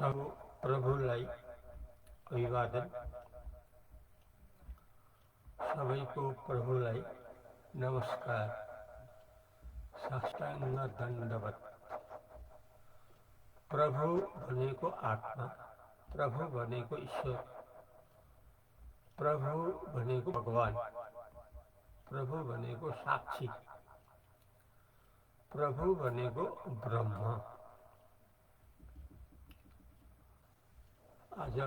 सब प्रभुलाई अभिवादन। सबैको प्रभुलाई नमस्कार, साष्टाङ्ग दण्डवत। प्रभु भनेको आत्मा, प्रभु भनेको ईश्वर, प्रभु भनेको भगवान, प्रभु भनेको साक्षी, प्रभु भनेको ब्रह्म। आज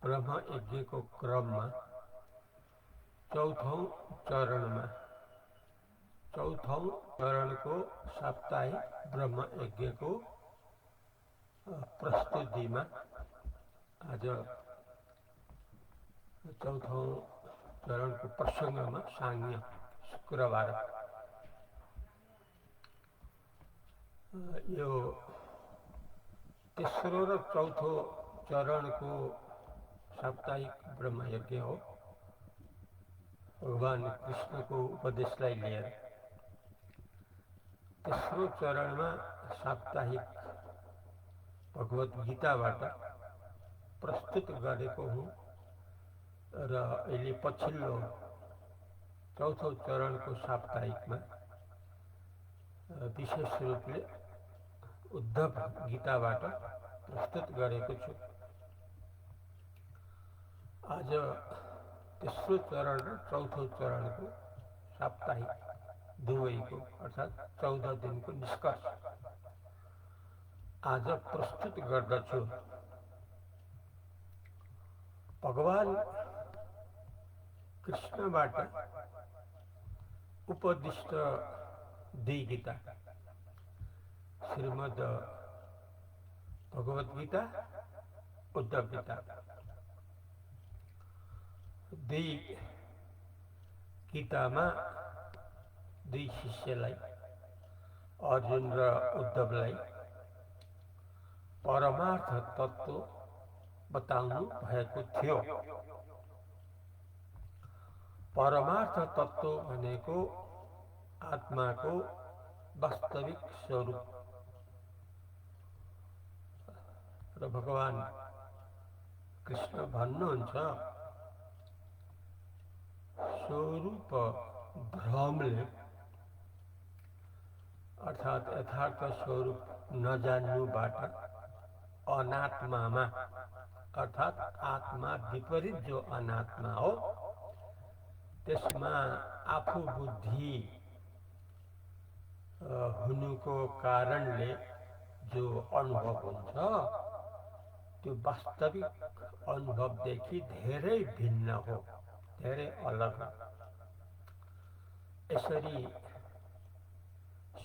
ब्रह्म यज्ञको क्रममा चौथौं चरणको साप्ताहिक ब्रह्म यज्ञको प्रस्तुतिमा आज चौथौं चरणको प्रसङ्गमा साङ्य शुक्रबार यो तेस्रो र चौथो चरणको साप्ताहिक ब्रह्मयज्ञ हो। भगवान कृष्णको उपदेशलाई लिएर तेस्रो चरणमा साप्ताहिक भगवत गीताबाट प्रस्तुत गरेको हुँ र अहिले पछिल्लो चौथो चरणको साप्ताहिकमा विशेष रूपले उद्धव गीताबाट प्रस्तुत गरेको छु। आज तेस्रो चरण र चौथो चरणको साप्ताहिक दुवैको अर्थात् 14 दिनको निष्कर्ष आज प्रस्तुत गर्दछु। भगवान कृष्णबाट उपदिष्ट दुई गीता, श्रीमद् भगवत गीता, उद्धव गीता, दुई गीतामा दुई शिष्यलाई अर्जुन र उद्धवलाई परमार्थ तत्त्व बताउनु भएको थियो। परमार्थ तत्त्व भनेको आत्माको वास्तविक स्वरूप र भगवान कृष्ण भन्नुहुन्छ स्वरूप भ्रमले अर्थात् यथार्थ स्वरूप नजान्नुबाट अनात्मामा अर्थात् आत्मा विपरीत जो अनात्मा हो त्यसमा आफू बुद्धि हुनुको कारणले जो अनुभव हुन्छ त्यो वास्तविक अनुभवदेखि धेरै भिन्न हो, धेरै अलग। यसरी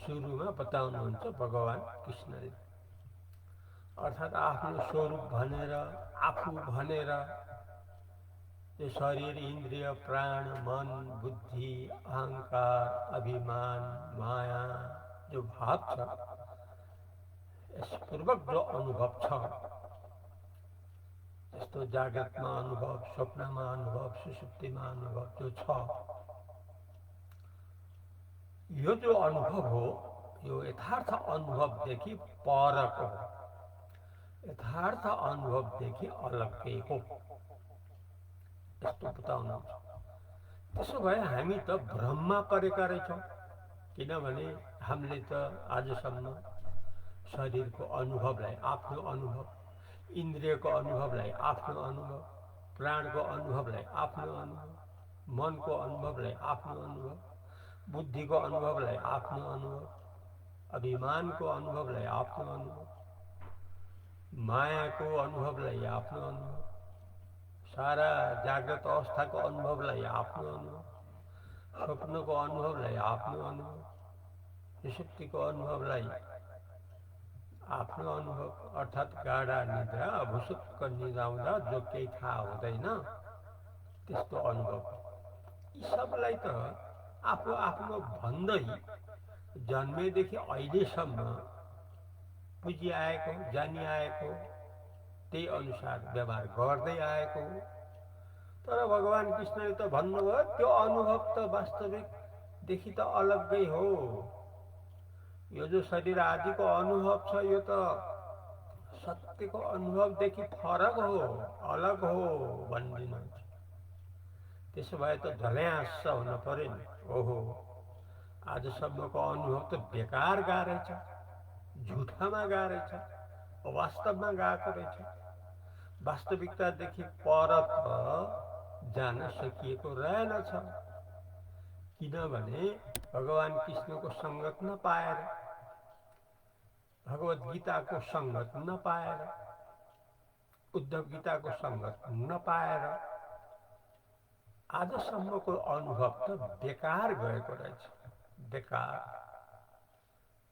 सुरुमा बताउनुहुन्छ भगवान कृष्णले। अर्थात् आफ्नो स्वरूप भनेर, आफू भनेर यो शरीर, इन्द्रिय, प्राण, मन, बुद्धि, अहंकार, अभिमान, माया जो भाव छ, यसपूर्वक जो अनुभव छ, जस्तो जागृतमा अनुभव, स्वप्नमा अनुभव, सुषुप्तिमा अनुभव जो छ, यो जो अनुभव हो यो यथार्थ अनुभवदेखि परको हो, यथार्थ अनुभवदेखि अलग्गै हो, यस्तो बताउनुहुन्छ। त्यसो भए हामी त भ्रममा परेका रहेछौँ, किनभने हामीले त आजसम्म शरीरको अनुभवलाई आफ्नो अनुभव, इन्द्रियको अनुभवलाई आफ्नो अनुभव, प्राणको अनुभवलाई आफ्नो अनुभव, मनको अनुभवलाई आफ्नो अनुभव, बुद्धिको अनुभवलाई आफ्नो अनुभव, अभिमानको अनुभवलाई आफ्नो अनुभव, मायाको अनुभवलाई आफ्नो अनुभव, सारा जागृत अवस्थाको अनुभवलाई आफ्नो अनुभव, स्वप्नको अनुभवलाई आफ्नो अनुभव, सुषुप्तिको अनुभवलाई आफ्नो अनुभव अर्थात् गाढा निद्रा, भुसुक्क निदाउँदा जो केही थाहा हुँदैन त्यस्तो अनुभव। यी सबलाई त आफू आफ्नो भन्दै जन्मेदेखि अहिलेसम्म बुझिआएको, जानिआएको, त्यही अनुसार व्यवहार गर्दै आएको हो। तर भगवान कृष्णले त भन्नुभयो त्यो अनुभव त वास्तविकदेखि त अलग्गै हो। यो जो शरीर आदिको अनुभव छ यो त सत्यको अनुभवदेखि फरक हो, अलग हो भनिदिनुहुन्छ। त्यसो भए त झनै हाँस्छ हुन पर्यो नि। ओहो, आजसम्मको अनुभव त बेकार गएको रहेछ, झुठामा गएको रहेछ, वास्तवमा गएको रहेछ। वास्तविकतादेखि पर त जान सकिएको रहेनछ। किनभने भगवान् कृष्णको सङ्गत नपाएर, भगवद् गीताको सङ्गत नपाएर, उद्धव गीताको सङ्गत नपाएर आजसम्मको अनुभव त बेकार गएको रहेछ। बेकार,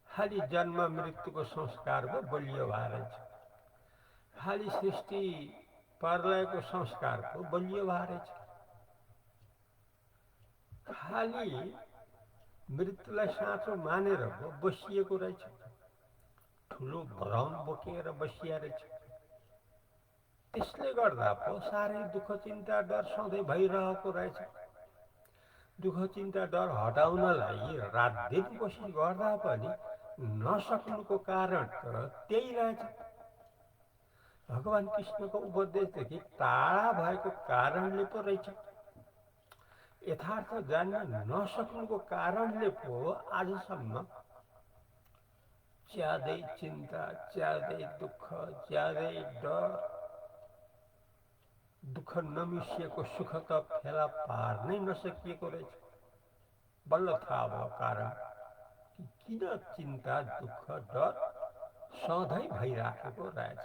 खालि जन्म मृत्युको संस्कारमा बलियो भएर रहेछ, खालि सृष्टि प्रलयको संस्कारको बलियो भएर रहेछ, खालि मृत्युलाई साँचो मानेर बसिएको रहेछ, ठुलो भ्रम बोकेर बसिया रहेछ। त्यसले गर्दा पो साह्रै दुःख चिन्ता डर सधैँ भइरहेको रहेछ। दुःख चिन्ता डर हटाउनलाई रात दिन कोसिस गर्दा पनि नसक्नुको कारण त त्यही रहेछ। भगवान् कृष्णको उपदेशदेखि टाढा भएको कारणले पो रहेछ। यथार्थ जान्न नसक्नुको कारणले पो आजसम्म ज्यादै चिन्ता, ज्यादै दुःख, ज्यादै डर, दुःख नमिसिएको सुख त फेला पार्नै नसकिएको रहेछ। बल्ल थाहा भयो कारण कि किन चिन्ता, दुःख, डर सधैँ भइराखेको रहेछ।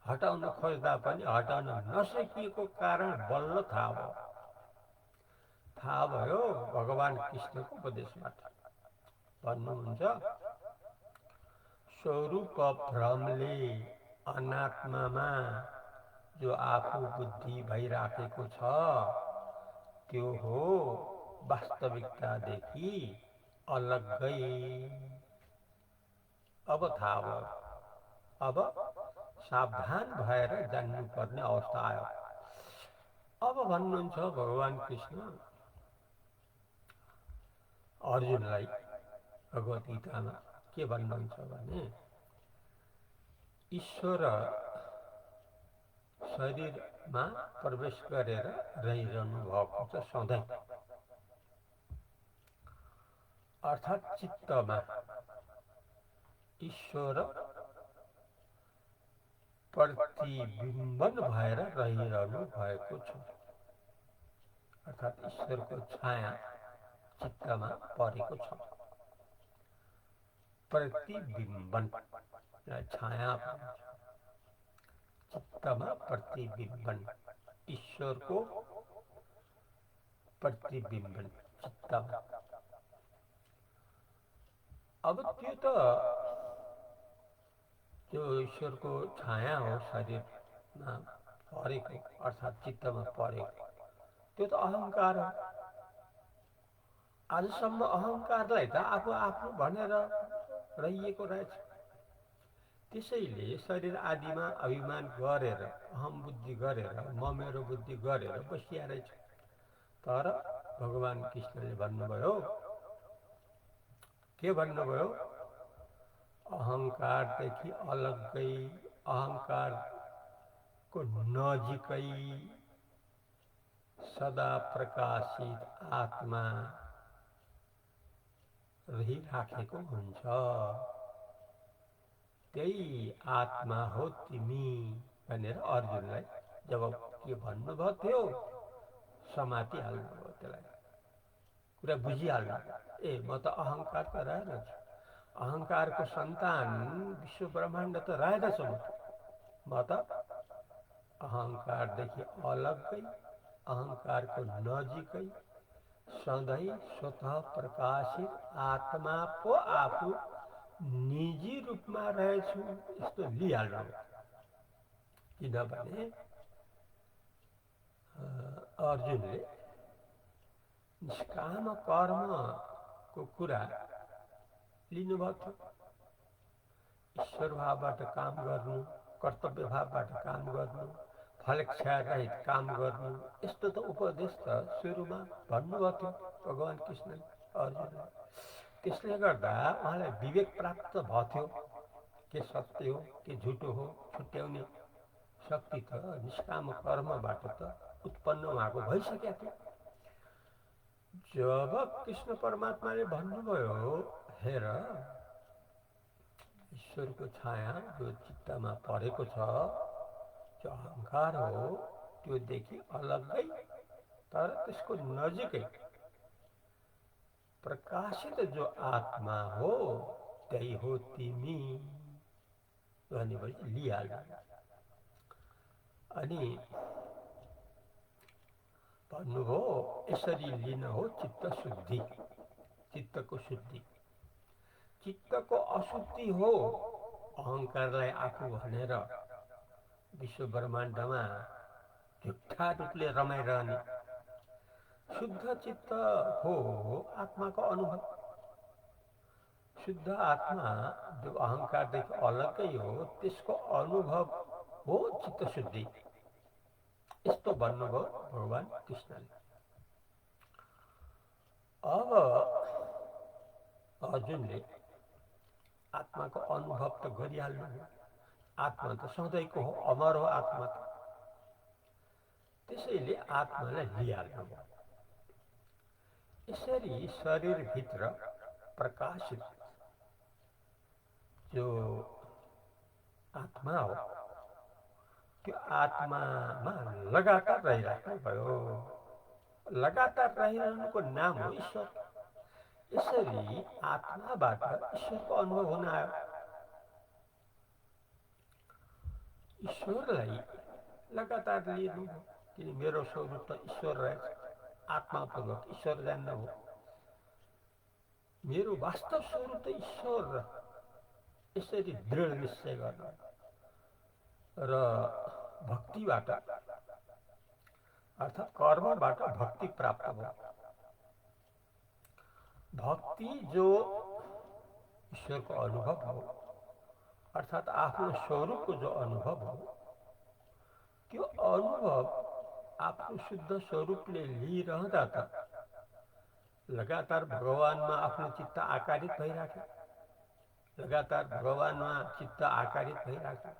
हटाउन खोज्दा पनि हटाउन नसकिएको कारण बल्ल थाहा भयो। थाहा भयो भगवान् कृष्णको उपदेशबाट। भन्नुहुन्छ, स्वरूप भ्रमले अनात्मामा जो आफू बुद्धि भइराखेको छ त्यो हो वास्तविकतादेखि अलग्गै। अब थाहा भयो। अब सावधान भएर जान्नुपर्ने अवस्था आयो। अब भन्नुहुन्छ भगवान् कृष्ण अर्जुनलाई भगवद् गीतामा के भन्नुहुन्छ भने, ईश्वर शरीरमा प्रवेश गरेर रहिरहनु भएको छ सधैँ, अर्थात् चित्तमा ईश्वर प्रतिबिम्बन भएर रहिरहनु भएको छ। अर्थात् ईश्वरको छाया चित्तमा परेको छ। प्रतिबिम्बन छाया चित्तमा प्रतिबिम्बन, ईश्वरको प्रतिबिम्बन चित्तमा। अब त्यो त त्यो ईश्वरको छाया हो शरीरमा परेको, अर्थात् चित्तमा परेको, त्यो त अहङ्कार हो। आजसम्म अहङ्कारलाई त आफू आफू भनेर रहिएको रहेछ। त्यसैले शरीर आदिमा अभिमान गरेर, अहम बुद्धि गरेर, म मेरो बुद्धि गरेर बसिया रहेछ। तर भगवान् कृष्णले भन्नुभयो, के भन्नुभयो? अहङ्कारदेखि अलग्गै, अहङ्कारको नजिकै सदा प्रकाशित आत्मा रहिराखेको हुन्छ। त्यही आत्मा हो तिमी भनेर अर्जुनलाई जब के भन्नुभयो थियो, समातिहाल्नुभयो। त्यसलाई कुरा बुझिहाल्नु, ए म त अहङ्कार त रहेनछु, अहङ्कारको सन्तान विश्व ब्रह्माण्ड त रहेनछ, म त अहङ्कारदेखि अलग्गै, अहङ्कारको नजिकै सधैँ स्वतः प्रकाशित आत्मा पो आफू निजी रूपमा रहेछु यस्तो लिइहाल्नु। किनभने अर्जुनले निष्काम कर्मको कुरा लिनुभएको थियो। ईश्वर भावबाट काम गर्नु, कर्तव्य भावबाट काम गर्नु, फलेच्छा रहित काम गर्नु, यस्तो त उपदेश त सुरुमा भन्नुभएको थियो भगवान् कृष्णले अर्जुनलाई। त्यसले गर्दा उहाँलाई विवेक प्राप्त भयो थियो। के सत्य हो के झुटो हो छुट्याउने शक्ति त निष्काम कर्मबाट त उत्पन्न उहाँको भइसकेको थियो। जब कृष्ण परमात्माले भन्नुभयो हेर ईश्वरको छाया जो चित्तमा परेको छ जो अहङ्कार हो त्योदेखि अलग्गै तर त्यसको नजिकै प्रकाशित जो आत्मा हो त्यही हो तिमी भनेपछि लिइहाल्नु। अनि भन्नुभयो यसरी लिन हो चित्त शुद्धि, चित्तको शुद्धि। चित्तको अशुद्धि हो अहङ्कारलाई आफू भनेर विश्व ब्रह्माण्डमा झुट्टा रूपले रमाइरहने। शुद्ध चित्त हो आत्माको अनुभव। शुद्ध आत्मा जो अहङ्कारदेखि अलग्गै हो त्यसको अनुभव हो चित्त शुद्धि। यस्तो भन्नुभयो भगवान कृष्णले। अब अर्जुनले आत्माको अनुभव त गरिहाल्नु हो। आत्मा त सधैँको हो, अमर हो आत्मा त। त्यसैले आत्मालाई लिइहाल्नु हो। यसरी शरीरभित्र प्रकाशित जो आत्मा हो त्यो आत्मामा लगातार रहिराख्नु भयो। लगातार रहिरहनुको नाम हो ईश्वर। यसरी आत्माबाट ईश्वरको अनुभव हुन आयो। ईश्वरलाई लगातार लिनु हो किन मेरो स्वरूप त ईश्वर रहेछ। आत्मापूर्वक ईश्वर जान्न हो। मेरो वास्तव स्वरूप त ईश्वर। यसरी दृढ निश्चय गर्नु र भक्तिबाट अर्थात् कर्मबाट भक्ति प्राप्त भयो। भक्ति जो ईश्वरको अनुभव हो अर्थात् आफ्नो स्वरूपको जो अनुभव हो त्यो अनुभव आफ्नो शुद्ध स्वरूपले लिइरहँदा त लगातार भगवानमा आफ्नो चित्त आकारित भइराख्यो। लगातार भगवानमा चित्त आकारित भइराख्यो।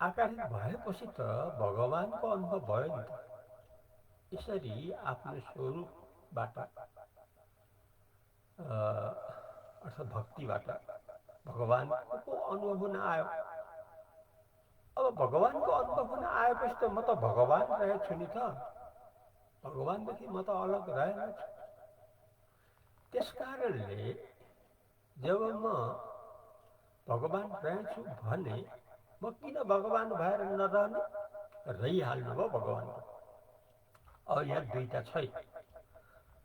आकारित भएपछि त भगवानको अनुभव भयो नि त। यसरी आफ्नो स्वरूपबाट अर्थात् भक्तिबाट भगवानको अनुभव हुन आयो। अब भगवानको अनुभव हुन आएपछि त म त भगवान रहेछु नि त। भगवानदेखि म त अलग रहेन छु। त्यसकारणले जब म भगवान रहेछु भने म किन भगवान भएर नरहने? रहिहाल्नु भयो भगवानको। अब यहाँ दुईटा छैन।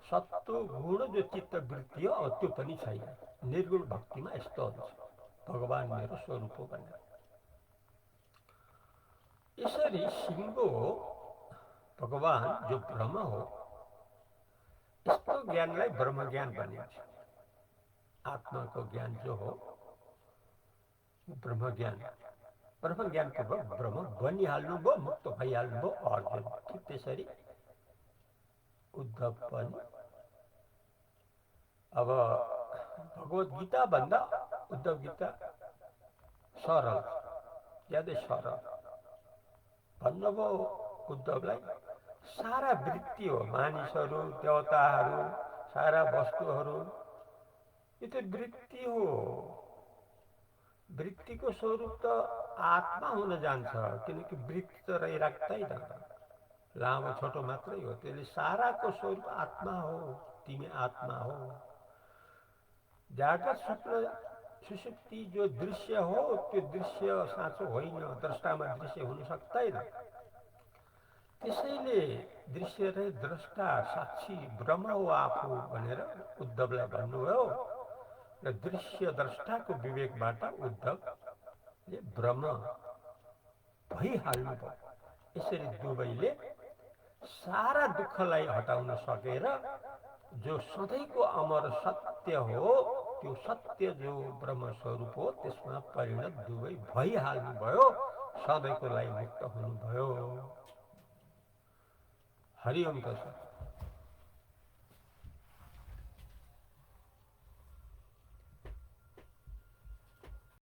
सत्व गुण जो चित्त वृत्ति हो अब त्यो पनि छैन। निर्गुण भक्तिमा यस्तो हुन्छ भगवान मेरो स्वरूप हो भनेर। यसरी सिङ्गो भगवान जो ब्रह्म हो यस्तो ज्ञानलाई ब्रह्म ज्ञान भनिन्छ। आत्माको ज्ञान जो हो ब्रह्म ज्ञान। ब्रह्म ज्ञानपूर्वक ब्रह्म बनिहाल्नु भयो, मुक्त भइहाल्नु भयो अर्जुन। ठिक त्यसरी उद्धव पनि अब भगवत गीता भन्दा उद्धव गीता सरल, ज्यादै सरल भन्नुभयो उद्धवलाई। सारा वृत्ति हो, मानिसहरू देवताहरू सारा वस्तुहरू यो त वृत्ति हो। वृत्तिको स्वरूप त आत्मा हुन जान्छ किनकि वृत्ति त रहिराख्दैन, लामो छोटो मात्रै हो। त्यसले साराको स्वरूप आत्मा हो। तिमी आत्मा हो। जागृत स्वप्न सुषुप्ति जो दृश्य हो त्यो दृश्य साँचो होइन, द्रष्टामा दृश्य हुन सक्दैन। त्यसैले दृश्य र द्रष्टा साक्षी ब्रह्म हो आफू भनेर उद्धवलाई भन्नुभयो। र दृश्य द्रष्टाको विवेकबाट उद्धवले ब्रह्म भइहाल्नु भयो। यसरी दुवैले सारा दुःखलाई हटाउन सकेर जो सधैँको अमर सत्य हो त्यो सत्य जो ब्रह्म स्वरूप हो त्यसमा परिणत दुवै भइहाल्नु भयो। सधैँको लागि मुक्त हुनुभयो। हरि ओम तत्सत्।